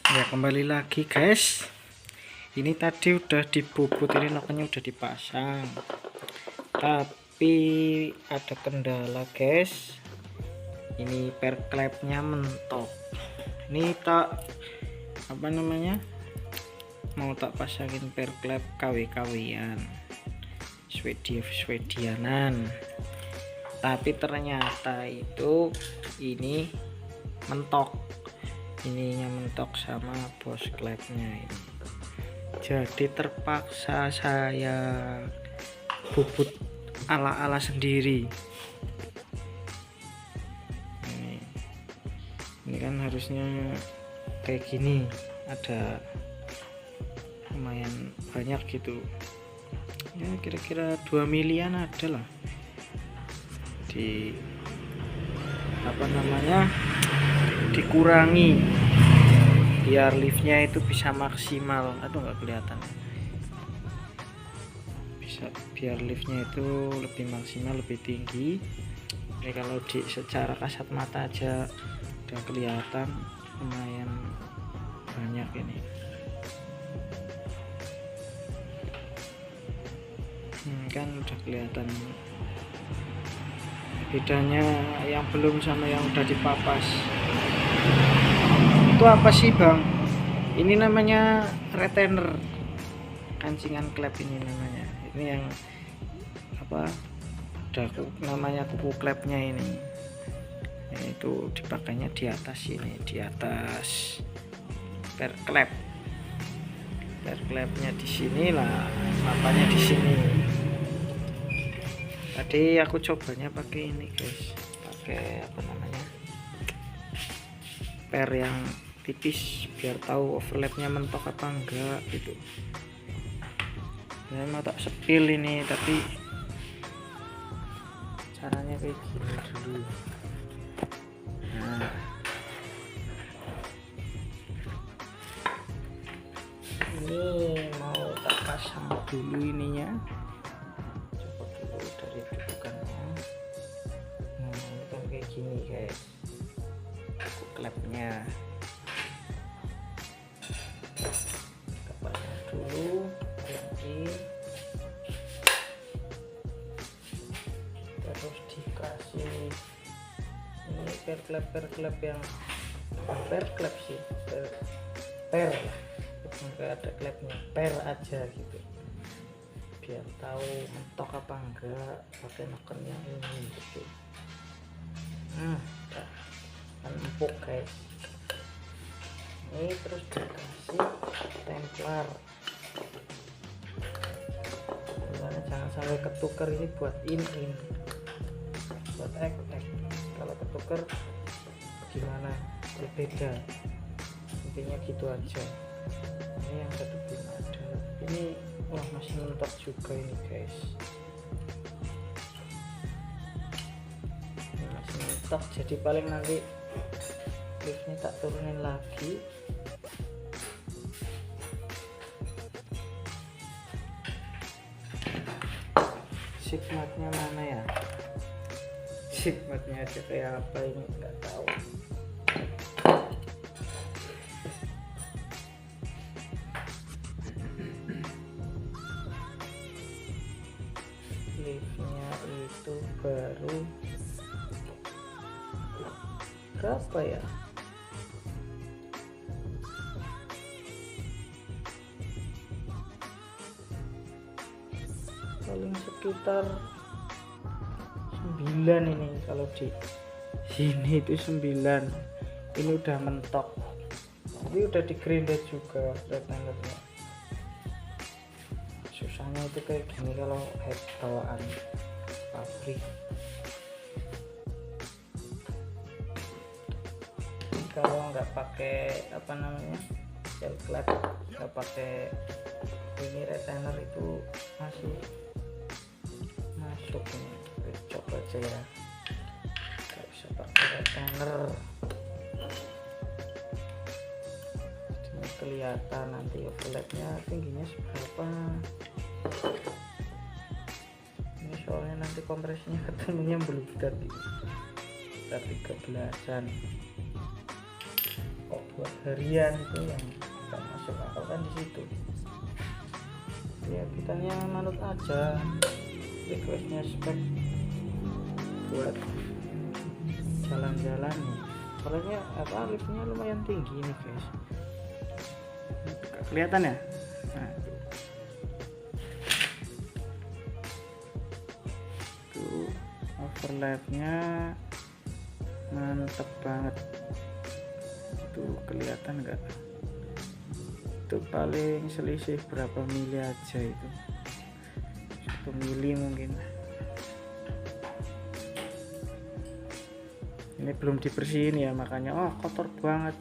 Ya kembali lagi guys, ini tadi udah dibobot, ini nokennya udah dipasang, tapi ada kendala guys. Ini perklepnya mentok. Ini tak mau tak pasangin perklep KW-KW-an Swedianan, tapi ternyata itu ini mentok, ininya mentok sama bos klepnya ini. Jadi terpaksa saya bubut ala-ala sendiri. Ini kan harusnya kayak gini, ada lumayan banyak gitu ya, kira-kira 2 milian ada lah di dikurangi biar liftnya itu bisa maksimal. Aduh nggak kelihatan, bisa biar liftnya itu lebih maksimal, lebih tinggi. Ini kalau di secara kasat mata aja udah kelihatan lumayan banyak ini. Kan udah kelihatan bedanya yang belum sama yang udah dipapas. Itu apa sih bang? Ini namanya retainer, kancingan klep ini namanya. Ini yang apa, udah namanya kuku klepnya ini. Itu dipakainya di atas ini, di atas perklep. Perklepnya di sini lah, papanya di sini. Tadi aku cobanya pakai ini guys, pakai per yang tipis biar tahu overlapnya mentok apa enggak gitu. Saya mau tak sepil ini, tapi caranya kayak gini dulu. Nah, ini mau tak pasang dulu ininya. Dari dudukannya. Nah, ini kan kayak gini guys, klepnya. Kita pasang dulu lagi, terus dikasih ini perklep yang perklep sih, per nggak ada klepnya, per aja gitu biar tahu mentok apa enggak, pakai noken yang ini gitu. Kan empuk guys. Ini terus dikasih templar, gimana jangan sampai ketuker. Ini buat in buat ek. Kalau ketuker gimana berbeda, intinya gitu aja. Ini yang satu belum ada, ini wah masih mentok juga ini guys, ini masih mentok. Jadi paling nanti liftnya tak turunin lagi. Sigmatnya mana ya, sigmatnya aja kayak apa ini nggak tahu. Liftnya itu baru berapa ya, paling sekitar 9 ini. Kalau di sini itu 9, ini udah mentok, tapi udah di grinder juga retainernya. Susahnya itu kayak gini kalau head bawaan pabrik. Kalau nggak pakai perklep, nggak pakai ini retainer itu masih masuk ini. Coba aja ya, nggak bisa pakai retainer. Ini kelihatan nanti overlapnya tingginya seberapa. Ini soalnya nanti kompresinya ketemunya belum sekitar 13-an. buat harian itu yang nggak masuk akal kan di situ. Ya kitanya manut aja requestnya spek buat jalan-jalan nih. Apalagi liftnya lumayan tinggi nih guys, kelihatan ya. Nah, tuh overlapnya mantep banget tuh, kelihatan nggak? Itu paling selisih berapa mili aja itu, 1 mili mungkin. Ini belum dibersihin ya, makanya kotor banget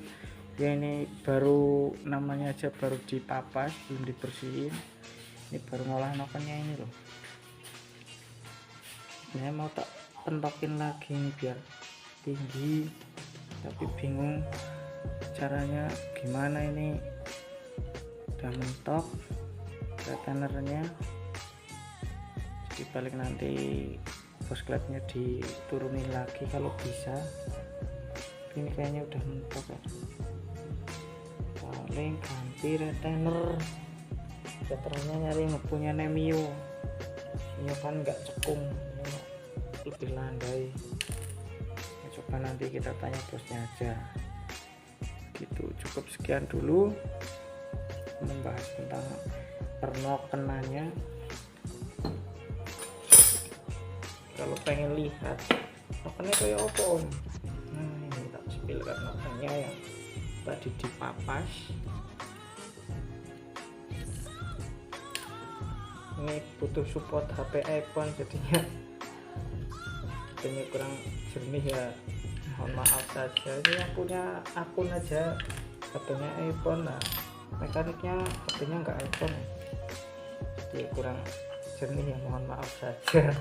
ya. Ini baru namanya aja baru dipapas, belum dibersihin. Ini baru ngolah nokennya ini loh. Ini mau tak pentokin lagi nih biar tinggi, tapi bingung caranya gimana. Ini udah mentok retainernya, jadi balik nanti bos klepnya diturunin lagi kalau bisa. Ini kayaknya udah mentok ya, paling ganti retainer. Veterannya nyari punya Nemio, ini kan nggak cekung, lebih landai. Coba nanti kita tanya bosnya aja gitu. Cukup sekian dulu membahas tentang pernokenannya. Kalau pengen lihat nokennya kayak apa om, nah ini tak spillkan nokennya yang tadi dipapas. Ini butuh support HP iPhone, jadinya kurang jernih ya, mohon maaf saja. Ini yang punya akun aja HP-nya iPhone, nah mekaniknya HP-nya nggak iPhone, jadi kurang jernih ya, mohon maaf saja.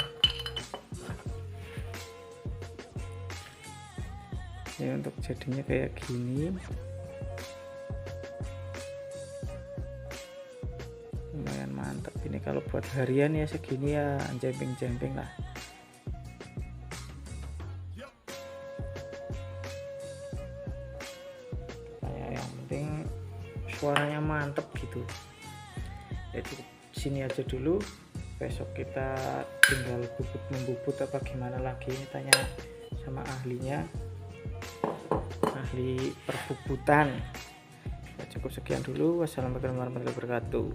Ya untuk jadinya kayak gini, lumayan mantap ini. Kalau buat harian ya segini ya, jemping-jemping lah. Kayak yang penting suaranya mantep gitu ya. Cukup sini aja dulu, besok kita tinggal membubut apa gimana lagi. Ini tanya sama ahlinya, ahli perbubutan. Ya, cukup sekian dulu. Wassalamualaikum warahmatullahi wabarakatuh.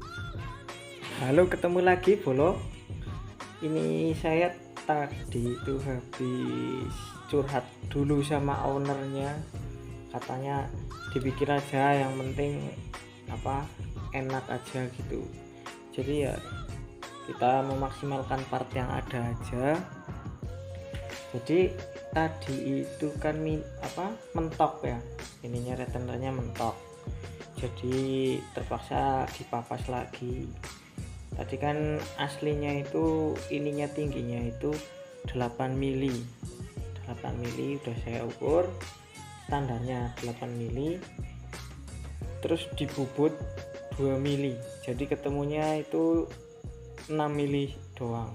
Halo, ketemu lagi Bolo. Ini saya tadi itu habis curhat dulu sama ownernya, katanya dibikin aja yang penting enak aja gitu. Jadi ya kita memaksimalkan part yang ada aja. Jadi tadi itu kan mentok ya, ininya retainernya mentok, jadi terpaksa dipapas lagi. Tadi kan aslinya itu ininya tingginya itu 8 mili udah saya ukur, standarnya 8 mili, terus dibubut 2 mili, jadi ketemunya itu 6 mili doang.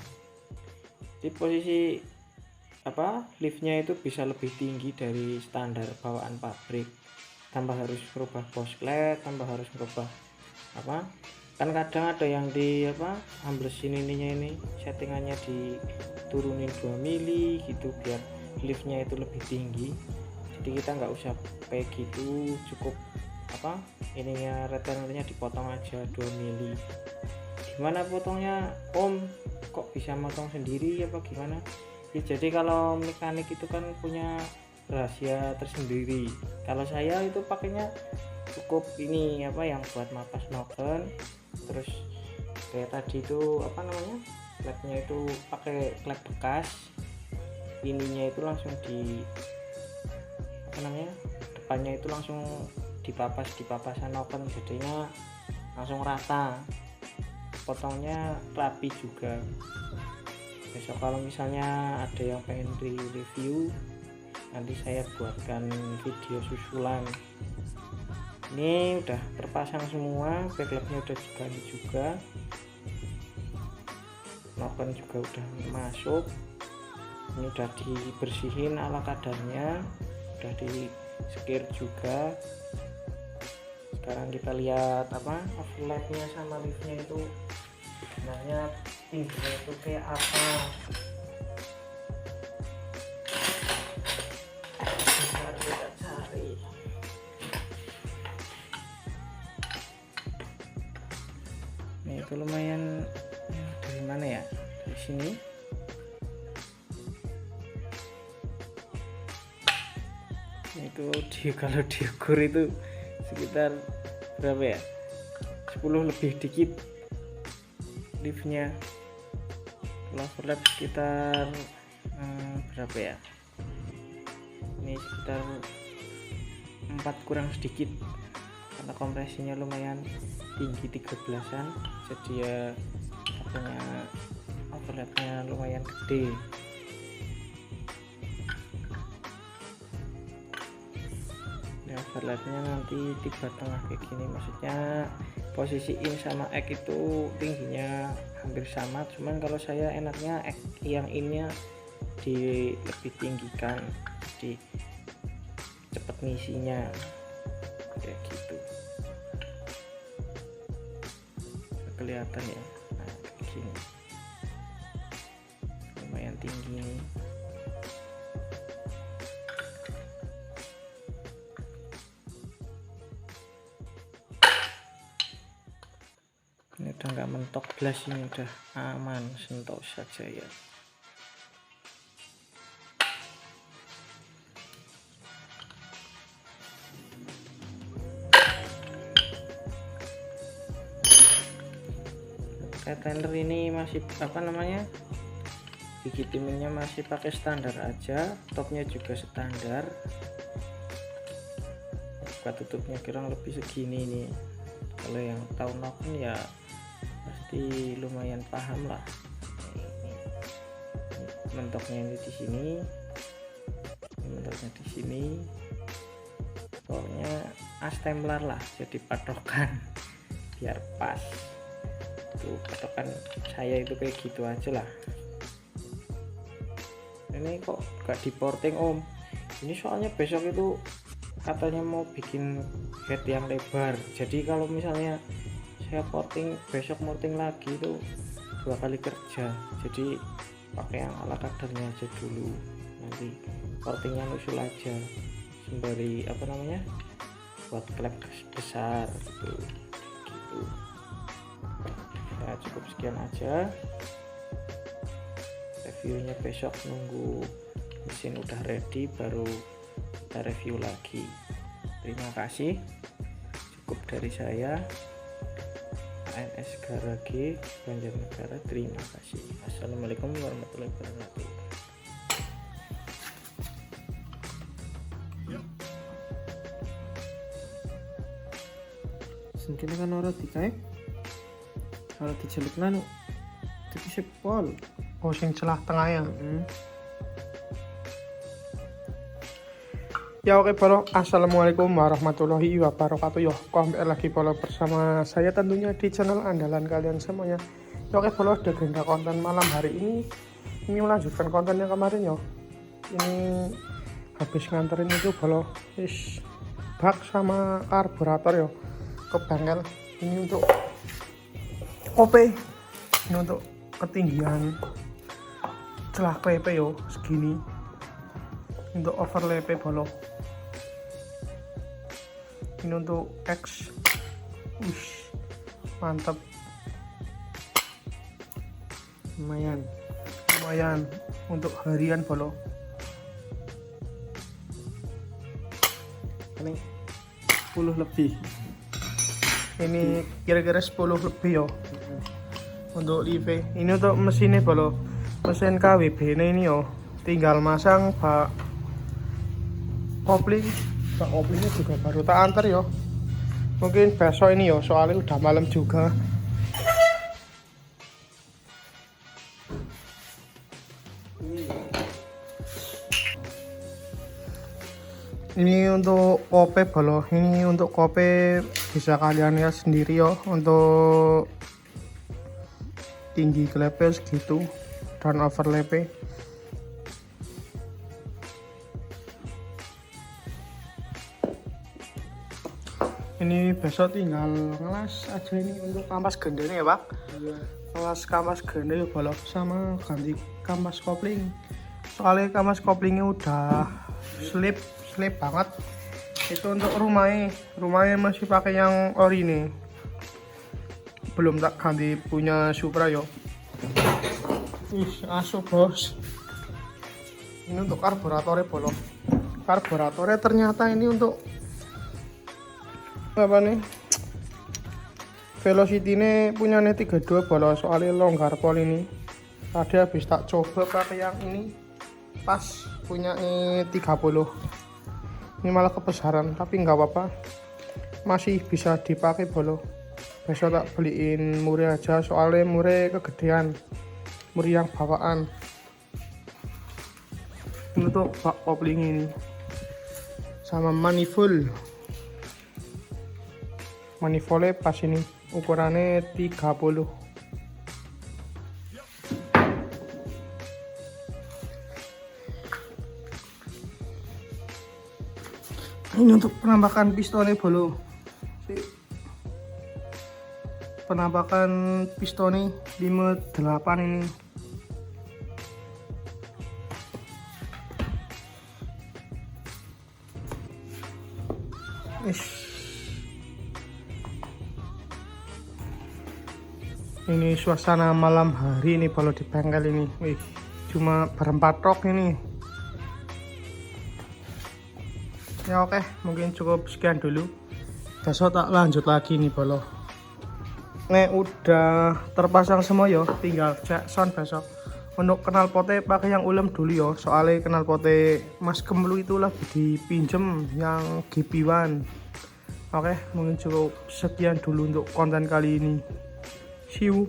Di posisi liftnya itu bisa lebih tinggi dari standar bawaan pabrik, tambah harus merubah bosklep, tambah harus merubah kan kadang ada yang di amblesin ininya, ini settingannya diturunin 2 mili gitu biar liftnya itu lebih tinggi. Jadi kita nggak usah kayak gitu, cukup ininya retainernya dipotong aja 2 mili. Gimana potongnya om, kok bisa motong sendiri apa gimana ya? Jadi kalau mekanik itu kan punya rahasia tersendiri. Kalau saya itu pakainya cukup ini yang buat mapas noken, terus kayak tadi itu klepnya itu pakai klep bekas, ininya itu langsung di depannya itu langsung dipapasan noken, jadinya langsung rata, potongnya rapi juga. Besok kalau misalnya ada yang pengen review, nanti saya buatkan video susulan. Ini udah terpasang semua, backlapnya udah diganti juga, noken juga udah masuk. Ini udah dibersihin ala kadarnya, udah di sekir juga. Sekarang kita lihat apa overlapnya sama liftnya itu sebenarnya tingginya itu kayak apa. Bentar kita cari. Ini itu lumayan dari mana ya? Dari sini. Itu kalau diukur itu sekitar berapa ya, 10 lebih dikit liftnya. Kalau overlap sekitar berapa ya, ini sekitar 4 kurang sedikit karena kompresinya lumayan tinggi 13an, jadi ya punya overlapnya lumayan gede. Overlapnya nanti tiba tengah kayak gini, maksudnya posisi in sama X itu tingginya hampir sama, cuman kalau saya enaknya X yang innya lebih tinggikan jadi cepet ngisinya kayak gitu. Kelihatan ya, nah kayak gini lumayan tinggi nih. Ini udah nggak mentok belas, ini udah aman, sentuh saja ya. Tender ini masih apa namanya, gigi timingnya masih pakai standar aja, topnya juga standar, buka tutupnya kurang lebih segini nih. Kalau yang tahu knocknya ya pasti lumayan paham lah. Ini mentoknya ini di sini, mentoknya di sini, pokoknya astemplar lah jadi patokan biar pas. Tuh patokan saya itu kayak gitu aja lah. Ini kok gak di porting om, ini soalnya besok itu katanya mau bikin head yang lebar, jadi kalau misalnya saya porting besok porting lagi itu 2 kali kerja, jadi pakai yang ala kadarnya aja dulu, nanti portingnya nusul aja sembari apa namanya buat klep besar gitu. Nah cukup sekian aja reviewnya, besok nunggu mesin udah ready baru kita review lagi. Terima kasih, cukup dari saya, ANS Garage Banjarnegara. Terima kasih. Assalamualaikum warahmatullahi wabarakatuh. Sengkene kan ora dikae, ora dijeluk nanu, tapi sepol. Oh sing celah tengah ya. Ya oke Polo, assalamualaikum warahmatullahi wabarakatuh. Yo, kembali lagi Polo bersama saya tentunya di channel andalan kalian semuanya. Ya oke Polo, ada agenda konten malam hari ini melanjutkan konten yang kemarin yo. Ini habis nganterin itu Polo, bak sama karburator yo ke bengkel. Ini untuk OP, ini untuk ketinggian celah klepe yo segini, untuk overlap Polo. Ini untuk X, mantap, lumayan untuk harian Polo. Ini 10 lebih, ini kira-kira 10 lebih yo. Untuk live ini untuk mesinnya Polo, mesin KWB ini yo, tinggal masang bak kopling. Bak koplingnya juga baru tak antar yo, mungkin besok ini yo, soalnya udah malam juga. Ini untuk kope Polo, ini untuk kope bisa kalian lihat sendiri yo, untuk tinggi klepe segitu dan overlap. Ini besok tinggal ngelas aja ini untuk kampas gendanya ya Pak. Ngelas kampas ganda ya bolok sama ganti kampas kopling. Soalnya kampas koplingnya udah slip banget. Itu untuk rumahnya masih pakai yang ori nih. Belum tak ganti punya Supra yo. Asuh bos. Ini untuk karburatornya bolong. Karburatornya ternyata ini untuk apa nih? Velocity ini punya 32 bolos, soalnya longgar pol ini. Tadi habis tak coba pakai yang ini, pas punya 30. Ini malah kebesaran, tapi nggak apa-apa, masih bisa dipakai bolo. Besok tak beliin murah aja, soalnya murah kegedean, murah yang bawaan. Ini tuh bak kopling ini sama manifold. Manifoldnya pas ini ukurannya 30. Ini untuk penampakan pistonnya bolo. Penampakan pistonnya 58 ini. Ini suasana malam hari ini kalau di bengkel ini. Wih, cuma berempat truk ini. Ya oke, mungkin cukup sekian dulu. Besok tak lanjut lagi nih bolo. Nih udah terpasang semua yo, tinggal cek sound besok. Untuk knalpotnya pakai yang ulem dulu yo, soalnya knalpotnya Mas Kemlu itu lagi dipinjem yang GP1. Oke, mungkin cukup sekian dulu untuk konten kali ini. See you.